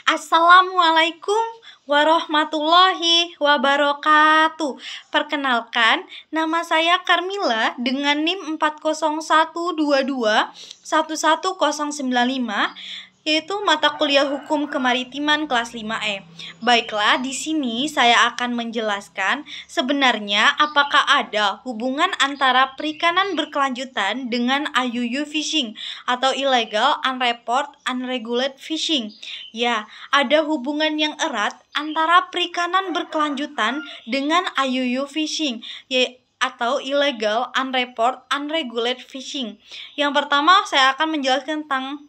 Assalamualaikum warahmatullahi wabarakatuh. Perkenalkan, nama saya Karmila dengan NIM 40122111095, yaitu mata kuliah Hukum Kemaritiman kelas 5E. Baiklah, di sini saya akan menjelaskan sebenarnya apakah ada hubungan antara perikanan berkelanjutan dengan IUU fishing atau illegal, unreported, unregulated fishing. Ya, ada hubungan yang erat antara perikanan berkelanjutan dengan IUU fishing, atau illegal, unreported, unregulated fishing. Yang pertama, saya akan menjelaskan tentang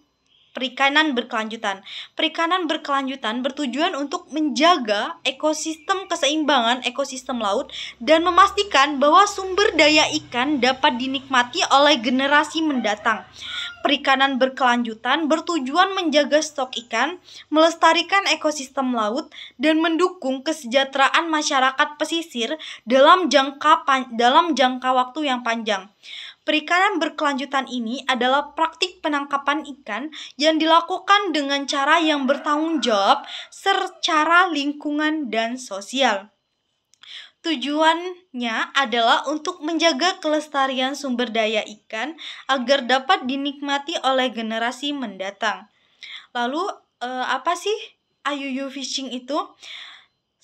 perikanan berkelanjutan. Perikanan berkelanjutan bertujuan untuk menjaga keseimbangan ekosistem laut dan memastikan bahwa sumber daya ikan dapat dinikmati oleh generasi mendatang. Perikanan berkelanjutan bertujuan menjaga stok ikan, melestarikan ekosistem laut, dan mendukung kesejahteraan masyarakat pesisir dalam jangka waktu yang panjang. Perikanan berkelanjutan ini adalah praktik penangkapan ikan yang dilakukan dengan cara yang bertanggung jawab secara lingkungan dan sosial. Tujuannya adalah untuk menjaga kelestarian sumber daya ikan agar dapat dinikmati oleh generasi mendatang. Lalu, apa sih IUU fishing itu?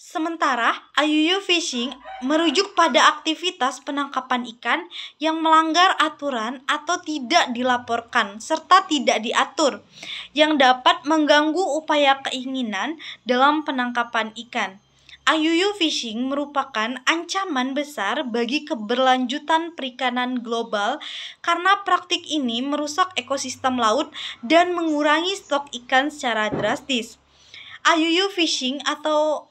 Sementara, IUU fishing merujuk pada aktivitas penangkapan ikan yang melanggar aturan atau tidak dilaporkan serta tidak diatur, yang dapat mengganggu upaya keinginan dalam penangkapan ikan. IUU fishing merupakan ancaman besar bagi keberlanjutan perikanan global karena praktik ini merusak ekosistem laut dan mengurangi stok ikan secara drastis. IUU fishing atau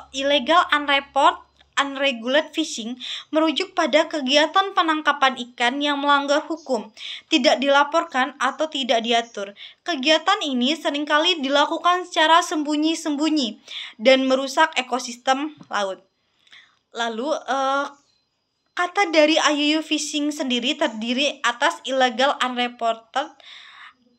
illegal, unreported, unregulated fishing merujuk pada kegiatan penangkapan ikan yang melanggar hukum, tidak dilaporkan atau tidak diatur. Kegiatan ini seringkali dilakukan secara sembunyi-sembunyi dan merusak ekosistem laut. Lalu, kata dari IUU fishing sendiri terdiri atas illegal, unreported,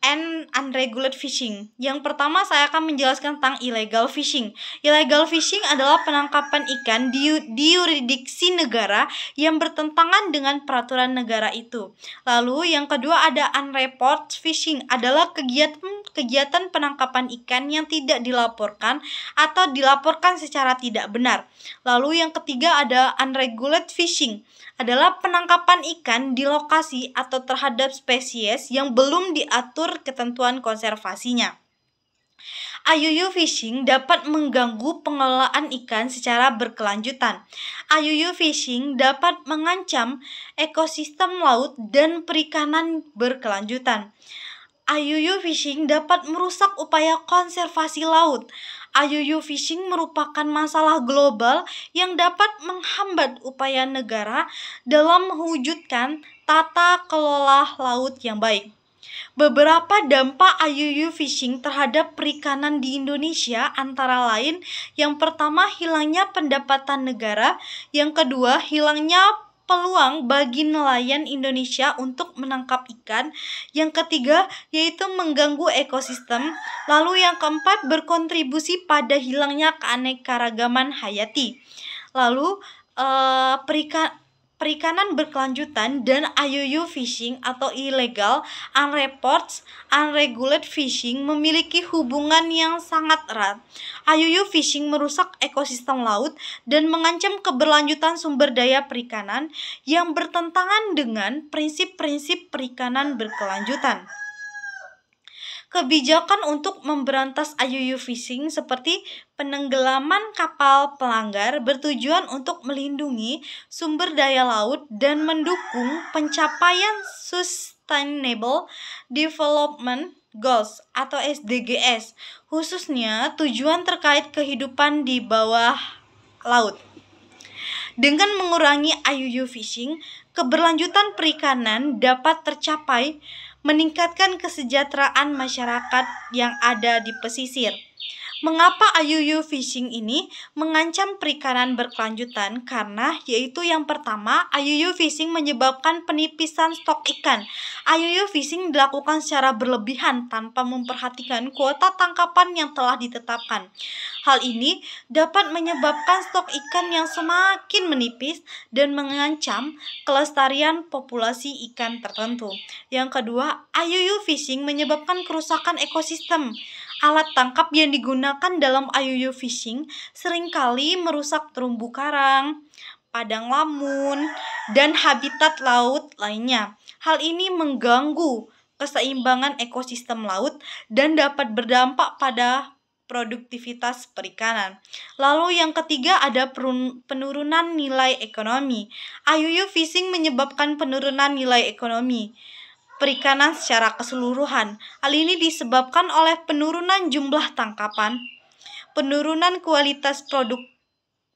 and unregulated fishing. Yang pertama, saya akan menjelaskan tentang illegal fishing. Illegal fishing adalah penangkapan ikan di yurisdiksi negara yang bertentangan dengan peraturan negara itu. Lalu yang kedua ada unreported fishing, adalah kegiatan penangkapan ikan yang tidak dilaporkan atau dilaporkan secara tidak benar. Lalu yang ketiga ada unregulated fishing, adalah penangkapan ikan di lokasi atau terhadap spesies yang belum diatur ketentuan konservasinya. IUU fishing dapat mengganggu pengelolaan ikan secara berkelanjutan. IUU fishing dapat mengancam ekosistem laut dan perikanan berkelanjutan. IUU fishing dapat merusak upaya konservasi laut. IUU fishing merupakan masalah global yang dapat menghambat upaya negara dalam mewujudkan tata kelola laut yang baik. Beberapa dampak IUU fishing terhadap perikanan di Indonesia antara lain, yang pertama hilangnya pendapatan negara, yang kedua hilangnya peluang bagi nelayan Indonesia untuk menangkap ikan, yang ketiga yaitu mengganggu ekosistem, lalu yang keempat berkontribusi pada hilangnya keanekaragaman hayati. Lalu perikanan berkelanjutan dan IUU fishing atau illegal, unreported, unregulated fishing memiliki hubungan yang sangat erat. IUU fishing merusak ekosistem laut dan mengancam keberlanjutan sumber daya perikanan yang bertentangan dengan prinsip-prinsip perikanan berkelanjutan. Kebijakan untuk memberantas IUU fishing seperti penenggelaman kapal pelanggar bertujuan untuk melindungi sumber daya laut dan mendukung pencapaian Sustainable Development Goals atau SDGs, khususnya tujuan terkait kehidupan di bawah laut. Dengan mengurangi IUU fishing, keberlanjutan perikanan dapat tercapai, meningkatkan kesejahteraan masyarakat yang ada di pesisir, Mengapa IUU fishing ini mengancam perikanan berkelanjutan? Karena yaitu yang pertama, IUU fishing menyebabkan penipisan stok ikan. IUU fishing dilakukan secara berlebihan tanpa memperhatikan kuota tangkapan yang telah ditetapkan. Hal ini dapat menyebabkan stok ikan yang semakin menipis dan mengancam kelestarian populasi ikan tertentu. Yang kedua, IUU fishing menyebabkan kerusakan ekosistem. Alat tangkap yang digunakan dalam IUU fishing seringkali merusak terumbu karang, padang lamun, dan habitat laut lainnya. Hal ini mengganggu keseimbangan ekosistem laut dan dapat berdampak pada produktivitas perikanan. Lalu yang ketiga ada penurunan nilai ekonomi. IUU fishing menyebabkan penurunan nilai ekonomi perikanan secara keseluruhan. Hal ini disebabkan oleh penurunan jumlah tangkapan, penurunan kualitas produk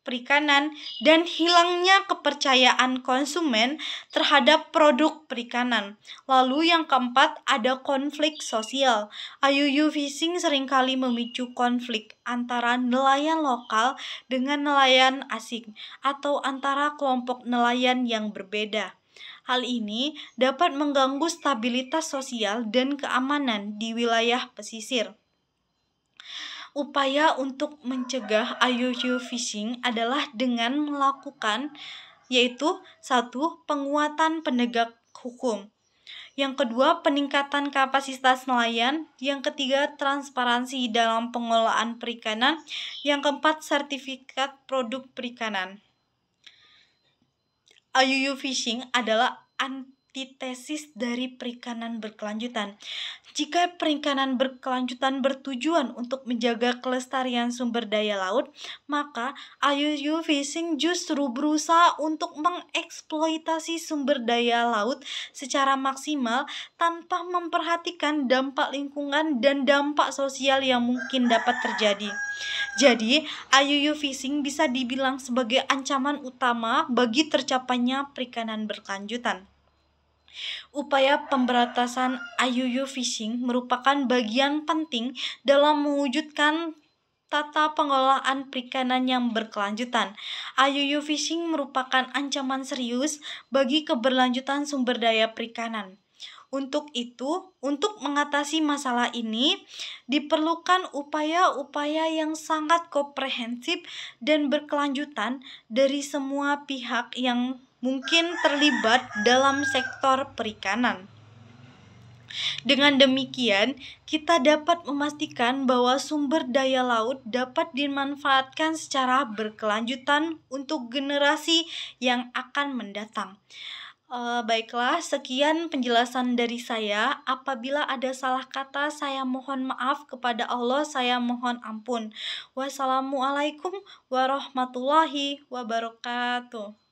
perikanan, dan hilangnya kepercayaan konsumen terhadap produk perikanan. Lalu yang keempat ada konflik sosial. IUU fishing seringkali memicu konflik antara nelayan lokal dengan nelayan asing atau antara kelompok nelayan yang berbeda. Hal ini dapat mengganggu stabilitas sosial dan keamanan di wilayah pesisir. Upaya untuk mencegah IUU fishing adalah dengan melakukan yaitu 1. Penguatan penegak hukum. Yang kedua, peningkatan kapasitas nelayan. Yang ketiga, transparansi dalam pengelolaan perikanan. Yang keempat, sertifikat produk perikanan. IUU fishing adalah antitesis dari perikanan berkelanjutan. Jika perikanan berkelanjutan bertujuan untuk menjaga kelestarian sumber daya laut, maka IUU fishing justru berusaha untuk mengeksploitasi sumber daya laut secara maksimal tanpa memperhatikan dampak lingkungan dan dampak sosial yang mungkin dapat terjadi. Jadi, IUU fishing bisa dibilang sebagai ancaman utama bagi tercapainya perikanan berkelanjutan. Upaya pemberantasan IUU fishing merupakan bagian penting dalam mewujudkan tata pengelolaan perikanan yang berkelanjutan. IUU fishing merupakan ancaman serius bagi keberlanjutan sumber daya perikanan. Untuk mengatasi masalah ini, diperlukan upaya-upaya yang sangat komprehensif dan berkelanjutan dari semua pihak yang mungkin terlibat dalam sektor perikanan. Dengan demikian, kita dapat memastikan bahwa sumber daya laut dapat dimanfaatkan secara berkelanjutan untuk generasi yang akan mendatang. Baiklah, sekian penjelasan dari saya. Apabila ada salah kata, saya mohon maaf kepada Allah, saya mohon ampun. Wassalamualaikum warahmatullahi wabarakatuh.